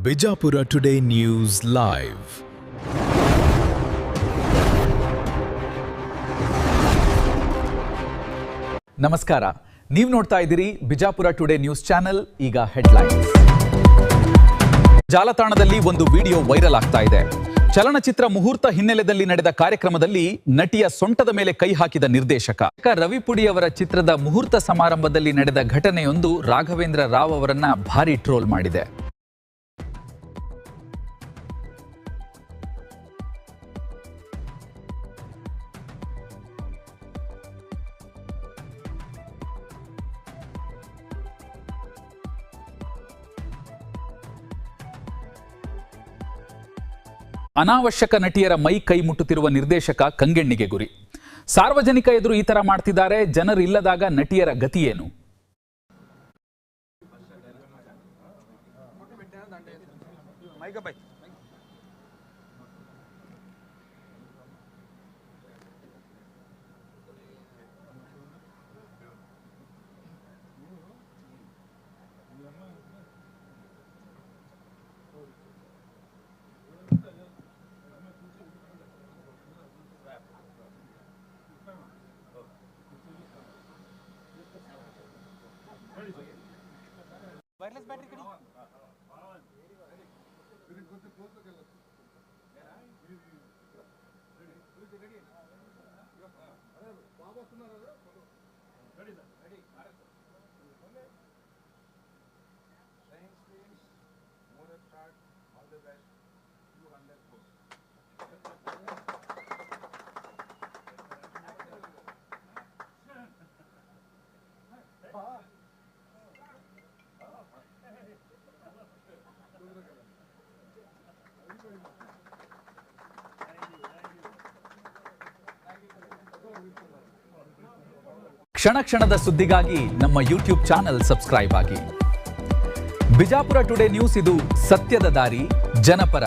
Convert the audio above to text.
Bijapur today news live. ನಮಸ್ಕಾರ, ನೀವು ನೋಡ್ತಾ ಇದ್ದೀರಿ ಬಿಜಾಪುರ ಟುಡೇ ನ್ಯೂಸ್ ಚಾನೆಲ್. ಈಗ ಹೆಡ್ಲೈನ್ಸ್. ಜಾಲತಾಣದಲ್ಲಿ ಒಂದು ವಿಡಿಯೋ ವೈರಲ್ ಆಗ್ತಾ ಇದೆ. ಚಲನಚಿತ್ರ ಮುಹೂರ್ತ ಹಿನ್ನೆಲೆಯಲ್ಲಿ ನಡೆದ ಕಾರ್ಯಕ್ರಮದಲ್ಲಿ ನಟಿಯ ಸೊಂಟದ ಮೇಲೆ ಕೈ ಹಾಕಿದ ನಿರ್ದೇಶಕ ರವಿಪುಡಿ ಅವರ ಚಿತ್ರದ ಮುಹೂರ್ತ ಸಮಾರಂಭದಲ್ಲಿ ನಡೆದ ಘಟನೆಯೊಂದು ರಾಘವೇಂದ್ರ ರಾವ್ ಅವರನ್ನ ಭಾರಿ ಟ್ರೋಲ್ ಮಾಡಿದೆ. ಅನಾವಶ್ಯಕ ನಟಿಯರ ಮೈ ಕೈ ಮುಟ್ಟುತ್ತಿರುವ ನಿರ್ದೇಶಕ ಕಂಗೆಣ್ಣಿಗೆ ಗುರಿ. ಸಾರ್ವಜನಿಕ ಎದುರು ಈ ತರ ಮಾಡ್ತಿದ್ದಾರೆ, ಜನರು ಇಲ್ಲದಾಗ ನಟಿಯರ ಗತಿ ಏನು? वायरलेस बैटरी कड़ी ಕ್ಷಣ ಕ್ಷಣದ ಸುದ್ದಿಗಾಗಿ ನಮ್ಮ ಯೂಟ್ಯೂಬ್ ಚಾನೆಲ್ ಸಬ್ಸ್ಕ್ರೈಬ್ ಆಗಿ. ಬಿಜಾಪುರ ಟುಡೇ ನ್ಯೂಸ್, ಇದು ಸತ್ಯದ ದಾರಿ, ಜನಪರ.